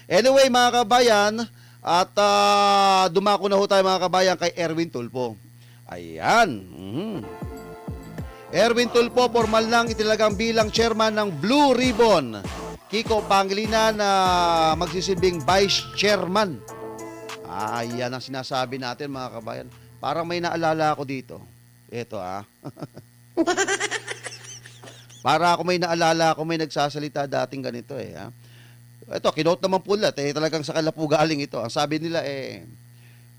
Anyway, mga kabayan, at dumako na ho tayo mga kabayan kay Erwin Tulfo. Ayan. Erwin Tulfo, formal nang italagang bilang chairman ng Blue Ribbon. Kiko Pangilinan na magsisilbing vice chairman. Yan ang sinasabi natin mga kabayan. Parang may naalala ako dito. Ito Para ako may naalala ako, may nagsasalita dating ganito Ito, kinote naman po lahat talagang sa kalapu galing ito. Ang sabi nila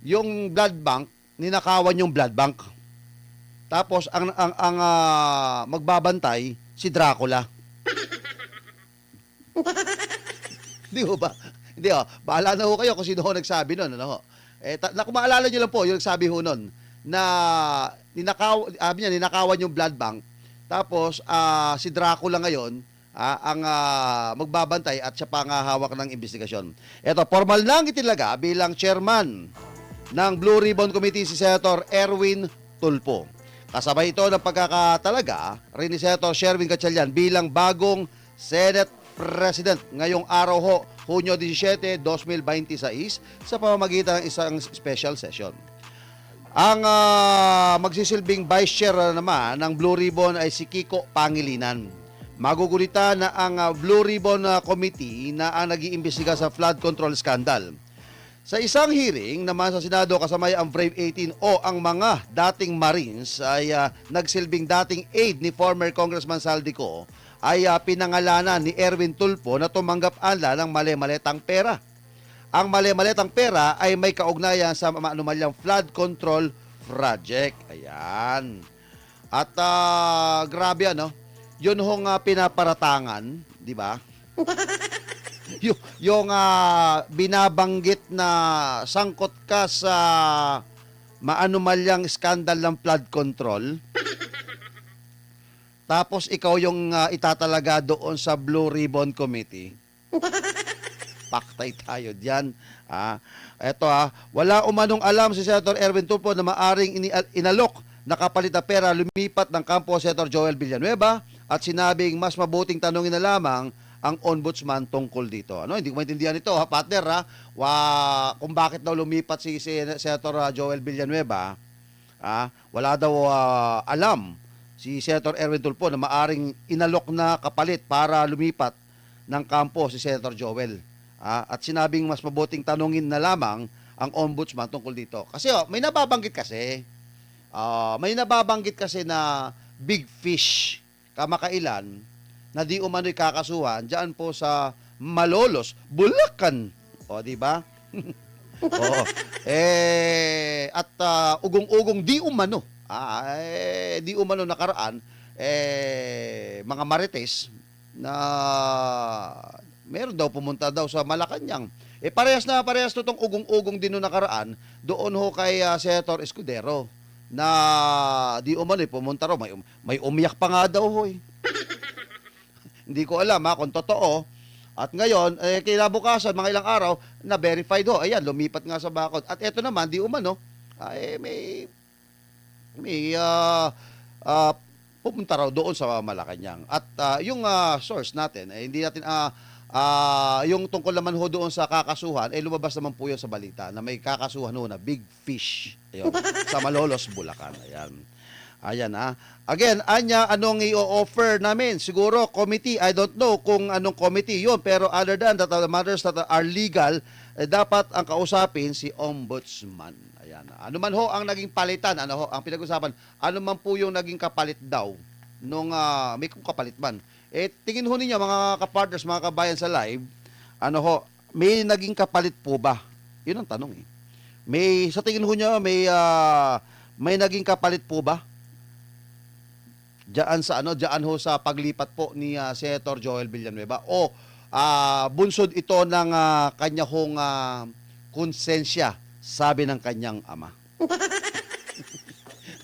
yung blood bank, ninakawan yung blood bank. Tapos ang magbabantay si Dracula. Di ho ba? Hindi bahala na ho kayo kung sino ho nagsabi nun. Ano ho? Kung maalala nyo lang po, yung nagsabi ho nun, na ninakawan yung blood bank. Tapos, si Dracula ngayon, ang magbabantay at siya pa ang hawak ng investigasyon. Ito, formal nang itilaga bilang chairman ng Blue Ribbon Committee si Senator Erwin Tulfo. Kasabay ito ng pagkakatalaga rin ni Senator Sherwin Gatchalian bilang bagong Senate President ngayong araw ho, Hunyo 17, 2026 sa pamamagitan ng isang special session. Ang magsisilbing vice chair naman ng Blue Ribbon ay si Kiko Pangilinan. Magugulita na ang Blue Ribbon Committee na ang nag-iimbestiga sa flood control scandal. Sa isang hearing naman sa Senado kasama ang Brave 18 o ang mga dating Marines ay nagsilbing dating aide ni former Congressman Saldico ay pinangalanan ni Erwin Tulfo na tumanggap ala ng mali-maletang pera. Ang mali-maletang pera ay may kaugnayan sa maanumalyang flood control project. Ayan. At grabe yun hong pinaparatangan, di ba? yung binabanggit na sangkot ka sa maanumalyang skandal ng flood control. Tapos ikaw yung itatalaga doon sa Blue Ribbon Committee. Paktay tayo diyan. Eto wala umanong alam si Senator Erwin Tulfo na maaring inalok na kapalit na pera lumipat ng kampo Senator Joel Villanueva at sinabing mas mabuting tanungin na lamang ang ombudsman tungkol dito. Hindi ko maintindihan ito, partner, kung bakit daw lumipat si Senator Joel Villanueva. Wala daw alam si Senator Erwin Tulfo na maaring inalok na kapalit para lumipat ng kampo si Senator Joel. At sinabing mas mabuting tanungin na lamang ang ombudsman tungkol dito. Kasi may nababanggit kasi na big fish kamakailan na di umano'y kakasuhan diyan po sa Malolos, Bulacan. Di ba? At ugong-ugong di umano nakaraan mga marites na meron daw pumunta daw sa Malacanang. Parehas to tong ugong-ugong din no nakaraan doon ho kay Senator Escudero na di umano'y pumunta raw. May umiyak pa nga daw ho Hindi ko alam kung totoo. At ngayon, kinabukasan, mga ilang araw, na-verified Ayan, lumipat nga sa bakod. At eto naman, di umano, may pumunta raw doon sa Malacanang. At yung source natin, hindi natin, yung tungkol naman doon sa kakasuhan, lumabas naman po yun sa balita na may kakasuhan na big fish. Ayun, sa Malolos, Bulacan. Ayan Again, anong i-offer namin? Siguro committee, I don't know kung anong committee yun, pero other than that, the matters that are legal, dapat ang kausapin si ombudsman. Ayan. Ano man ho ang naging palitan, ang pinag-usapan, ano man po yung naging kapalit daw nung may kapalit man. Tingin ho ninyo mga kapartners, mga kabayan sa live, may naging kapalit po ba? Yun ang tanong sa tingin ho nyo, may naging kapalit po ba? Diyan sa paglipat po ni Senator Joel Villanueva o bunsod ito ng kanya hong konsensya, sabi ng kanyang ama.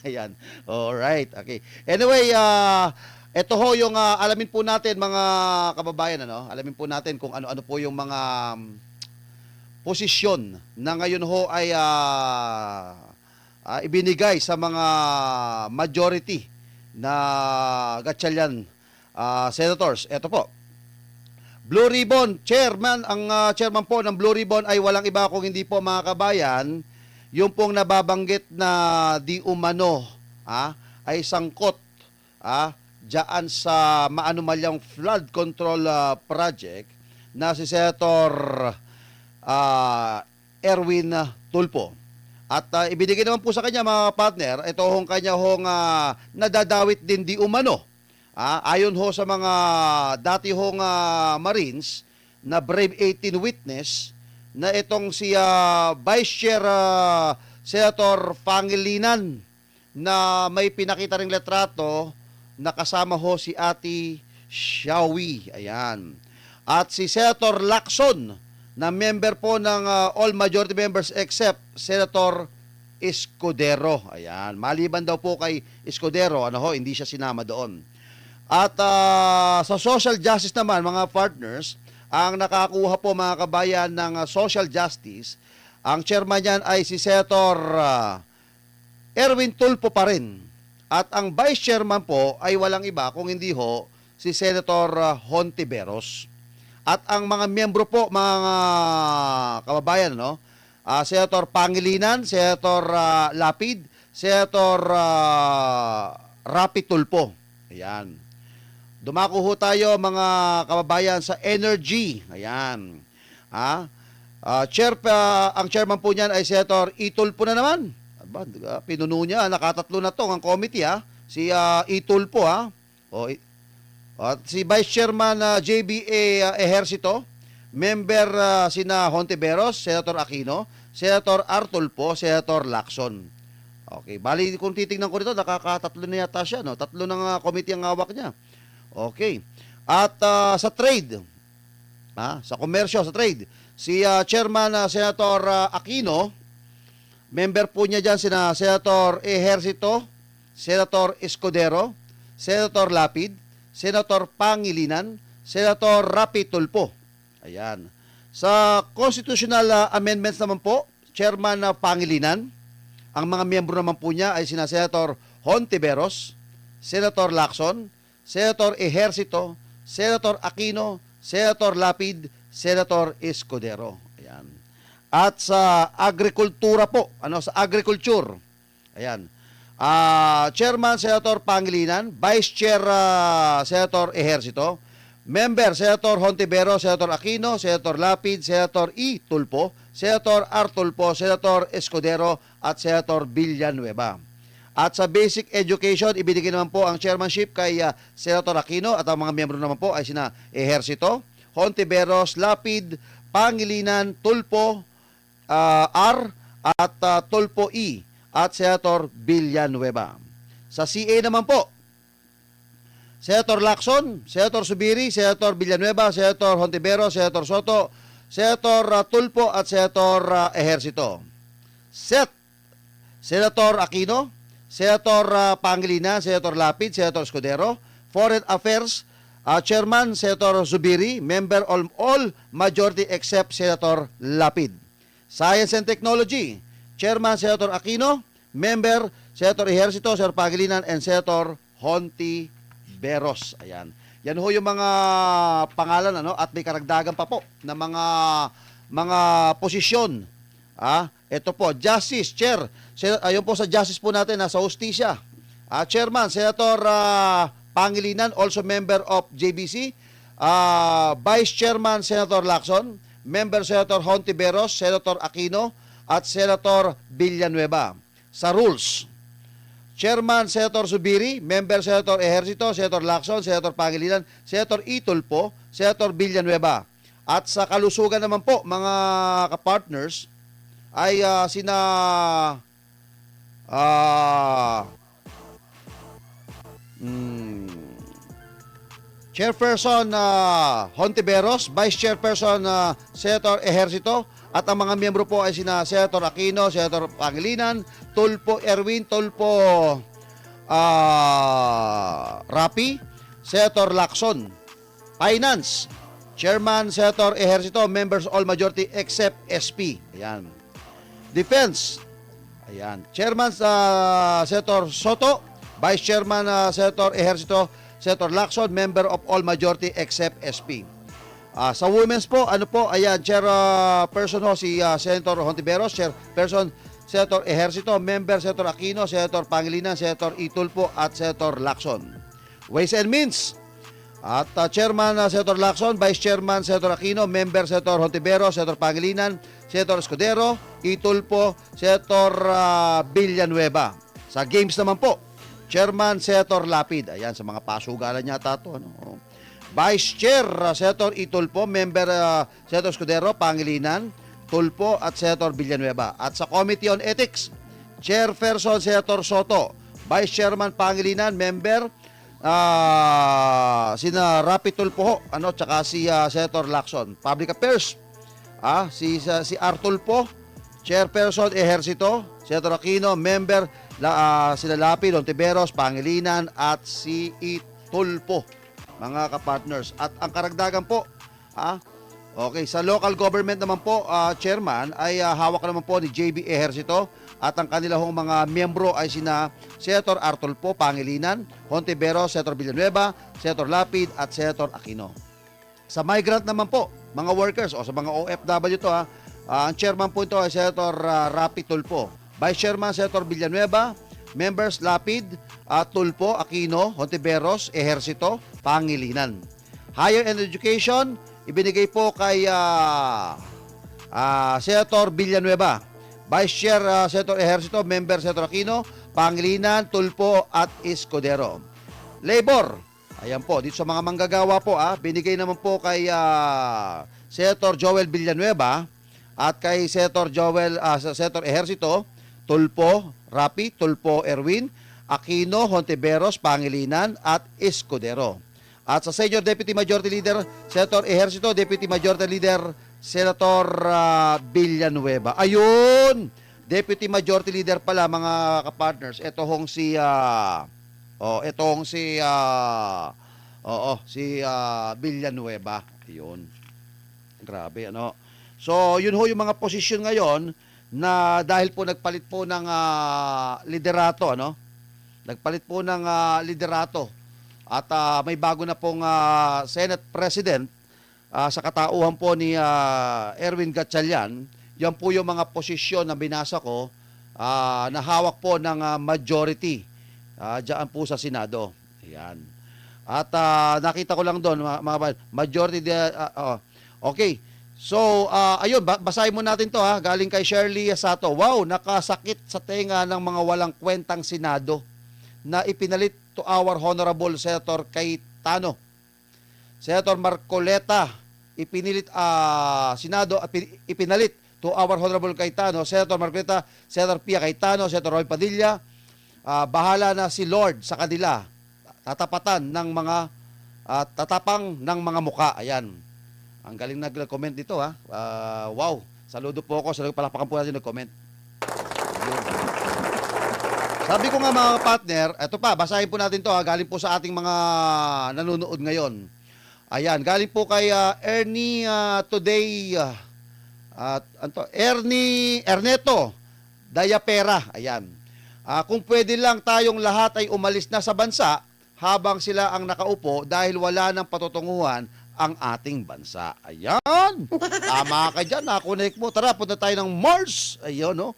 Ayan. Alright. Okay. Anyway, ito ho yung alamin po natin mga kababayan, alamin po natin kung ano-ano po yung mga posisyon na ngayon ho ay ibinigay sa mga majority na Gatchalian senators. Ito po. Blue Ribbon, chairman, ang chairman po ng Blue Ribbon ay walang iba kung hindi po mga kabayan, yung pong nababanggit na di umano ay sangkot diyan sa maanumalyang flood control project na si Senator Erwin Tulfo. At ibinigay naman po sa kanya mga partner, ito hong kanya hong nadadawit din di umano. Ayon ho sa mga dati hong Marines na Brave 18 witness na itong si Vice Chair Senator Pangilinan na may pinakita ring letrato na kasama ho si Ate Shawi. Ayan. At si Senator Lacson na member po ng all majority members except Senator Escudero. Ayan. Maliban daw po kay Escudero, hindi siya sinama doon. At sa social justice naman, mga partners, ang nakakuha po mga kabayan ng social justice, ang chairman niyan ay si Senator Erwin Tulfo pa rin. At ang vice chairman po ay walang iba kung hindi ho si Senator Hontiveros. At ang mga miyembro po, mga kababayan, Senator Pangilinan, Senator Lapid, Senator Rapi Tulfo. Ayan. Dumako ho tayo mga kababayan sa energy. Ayan. Ang chairman po niyan ay Senator Tulfo na naman. Pinuno niya, nakatatlo na to ang committee si Tulfo At si Vice Chairman JBA Ejercito, member sina Hontiveros, Senator Aquino, Senator Tulfo, Senator Lacson. Okay, bali kung titingnan ko dito, nakakatatlo na yata siya, no? Tatlo ng committee ang hawak niya. Okay. At sa trade, sa komersyo, sa trade, si Chairman Senator Aquino, member po niya dyan sina Senator Ejercito, Senator Escudero, Senator Lapid, Senator Pangilinan, Senator Rapi Tulfo. Ayan. Sa constitutional amendments naman po, Chairman Pangilinan, ang mga miyembro naman po niya ay sina Senator Hontiveros, Senator Lacson, Senator Ejercito, Senator Aquino, Senator Lapid, Senator Escudero. Ayan. At sa agrikultura po, sa agriculture. Ayan. Chairman Senator Pangilinan, Vice Chair Senator Ejercito, Member Senator Hontiveros, Senator Aquino, Senator Lapid, Senator Tulfo, Senator Tulfo, Senator Escudero at Senator Villanueva. At sa basic education, ibinigay naman po ang chairmanship kay Senator Aquino at ang mga miyembro naman po ay sina Ejercito, Hontiveros, Lapid, Pangilinan, Tulfo R at Tulfo E at Senator Villanueva. Sa CA naman po, Senator Lacson, Senator Zubiri, Senator Villanueva, Senator Hontiveros, Senator Soto, Senator Tulfo at Senator Ejercito. Set, Senator Aquino, Senator Pangilinan, Senator Lapid, Senator Escudero. Foreign Affairs, Chairman Senator Zubiri, member all majority except Senator Lapid. Science and Technology, Chairman Senator Aquino, member Senator Ejercito, Senator Pangilinan, and Senator Hontiveros. Ayan. Yan ho yung mga pangalan at may karagdagan pa po na mga posisyon. Ito po, Justice Chair. Ayun po sa Justice po natin sa Hustisya. Chairman Senator Pangilinan, also member of JBC. Vice Chairman Senator Lacson, member Senator Hontiveros, Senator Aquino, at Senator Villanueva. Sa rules, Chairman Senator Zubiri, member Senator Ejercito, Senator Lacson, Senator Pangilinan, Senator Tulfo, Senator Villanueva. At sa kalusugan naman po, mga kapartners, ay sina Chairperson Hontiveros, Vice Chairperson Senator Ejercito, at ang mga miyembro po ay sina Senator Aquino, Senator Pangilinan, Tulfo Erwin, Tulfo Rapi, Senator Lacson. Finance, Chairman Senator Ejercito, members all majority except SP. Ayan. Defense, ayan. Chairman Senator Soto, Vice Chairman Senator Ejercito, Senator Lacson, member of all majority except SP. Sa women's po, ano po, ayan, chairperson ho si Senator Hontiveros, chairperson Senator Ejercito, member Senator Aquino, Senator Pangilinan, Senator Itulpo at Senator Lacson. Ways and Means, at chairman Senator Lacson, vice chairman Senator Aquino, member Senator Hontiveros, Senator Pangilinan, Senator Escudero, Itulpo, Senator Villanueva. Sa games naman po, chairman Senator Lapid. Ayan, sa mga pasugalan yata ito. Ano? Vice Chair, Senator Itulpo, member Senator Escudero, Pangilinan, Tulpo at Senator Villanueva. At sa Committee on Ethics, Chairperson Senator Soto, Vice Chairman Pangilinan, member sina Rapi Tulpo, tsaka si Senator Lacson. Public Affairs, si Artulpo, Chairperson Ejercito, Senator Aquino, member sila Lapid, Hontiveros, Pangilinan at si Itulpo, mga kapartners. At ang karagdagan po, okay, sa local government naman po, chairman, ay hawak naman po ni JB Ejercito at ang kanilang mga miyembro ay sina Senator Artulpo, Pangilinan, Hontiveros, Senator Villanueva, Senator Lapid at Senator Aquino. Sa migrant naman po, mga workers o sa mga OFW to, ang chairman po ito ay Senator Rapi Tulpo, Vice Chairman Senator Villanueva, members Lapid, Tulpo, Aquino, Hontiveros, Ejercito, Pangilinan. Higher and Education, ibinigay po kay Senator Villanueva, Vice Chair Senator Ejercito, member Senator Aquino, Pangilinan, Tulpo at Escudero. Labor, ayan po, dito sa mga manggagawa po, binigay naman po kay Senator Joel Villanueva at kay Senator Senator Ejercito, Tulpo, Rapi, Tulpo, Erwin, Aquino, Hontiveros, Pangilinan at Escudero. At sa Senior Deputy Majority Leader, Senator Ejercito, Deputy Majority Leader, Senator Villanueva. Ayun! Deputy Majority Leader pala, mga kapartners. Ito hong si Villanueva. Ayun. Grabe, ano? So, yun ho yung mga posisyon ngayon na dahil po nagpalit po ng liderato, ano? Nagpalit po ng liderato. At may bago na pong Senate President sa katauhan po ni Erwin Gatchalian. Yan po yung mga posisyon na binasa ko na hawak po ng majority dyan po sa Senado. Ayan. At nakita ko lang doon, majority, okay. So, ayun, basahin mo natin to galing kay Shirley Sato. Wow, nakasakit sa tenga ng mga walang kwentang Senado na ipinalit to our Honorable Senator Cayetano. Senator Marcoleta, ipinalit to our Honorable Cayetano, Senator Marcoleta, Senator Pia Cayetano, Senator Roy Padilla. Bahala na si Lord sa kanila. Tatapang ng mga muka. Ayan. Ang galing nag-comment dito wow. Saludo po ako. Saludo, palapakan po natin nag-comment. Sabi ko nga mga partner, eto pa, basahin po natin to galing po sa ating mga nanonood ngayon. Ayan, galing po kay Ernie today, Ernie Ernesto Dayapera. Ayan. Kung pwede lang tayong lahat ay umalis na sa bansa habang sila ang nakaupo dahil wala nang patutunguhan ang ating bansa. Ayan. Tama ka dyan. Nakonect mo. Tara, punta tayo ng Mars. Ayun, no?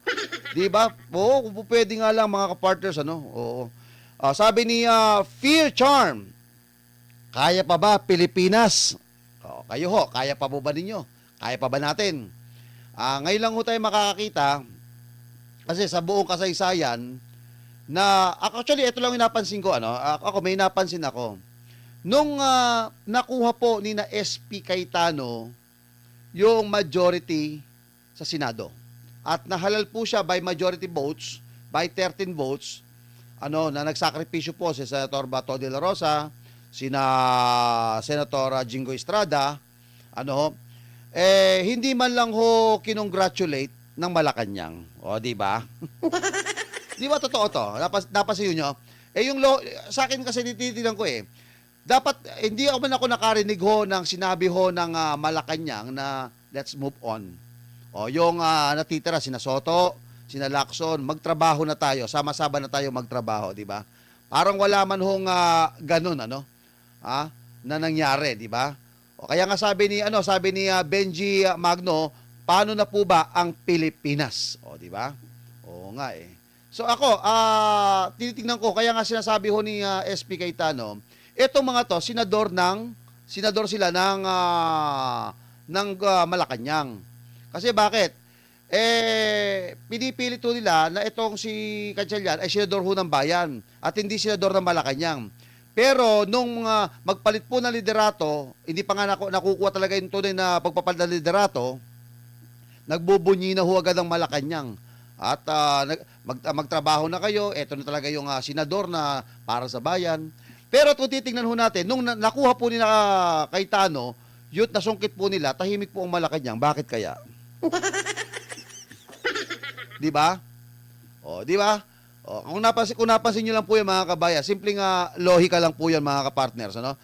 Diba? Oo, kung pwede nga lang mga kapartners, ano? Oo. Sabi ni Fear Charm, kaya pa ba Pilipinas? Kayo ho, kaya pa ba ninyo? Kaya pa ba natin? Ngayon lang ho tayo makakakita kasi sa buong kasaysayan na, actually, ito lang yung napansin ko, ano? May napansin ako. Nung nakuha po ni na SP Cayetano yung majority sa Senado at nahalal po siya by majority votes, by 13 votes, na nagsakripisyo po si Senator Bato de la Rosa, Senator Jingo Estrada, hindi man lang ho kinongratulate ng Malacanang. O, di ba? Di ba totoo to? Napansin nyo? Sa akin kasi titinan ko dapat, hindi ako nakarinig ho ng sinabi ho ng Malacanang na let's move on. Yung natitira, sina Soto, sina Lacson, magtrabaho na tayo, sama-sama na tayo magtrabaho, di ba? Parang wala man hong ganun, na nangyari, di ba? O kaya nga sabi ni Benji Magno, paano na po ba ang Pilipinas? O, di ba? Oo nga eh. So ako, tinitingnan ko, kaya nga sinasabi ho ni SP Cayetano, etong mga to, senador sila ng Malacanang. Kasi bakit? Pinipilit ho nila na itong si Gatchalian ay senador ho ng bayan at hindi senador ng Malacanang. Pero nung magpalit po ng liderato, hindi pa nga nakukuha talaga yung tunay na pagpapalit ng liderato, nagbubunyi na ho agad ang Malacanang. At magtrabaho na kayo, eto na talaga yung senador na para sa bayan. Pero kung titingnan ho natin, nung nakuha po nila Cayetano, yun nasungkit po nila, tahimik po ang Malacanang. Bakit kaya? Di ba? O, di ba? O, kung napansin niyo lang po yan mga kabaya, simpleng lohika lang po yan mga kapartners, ano?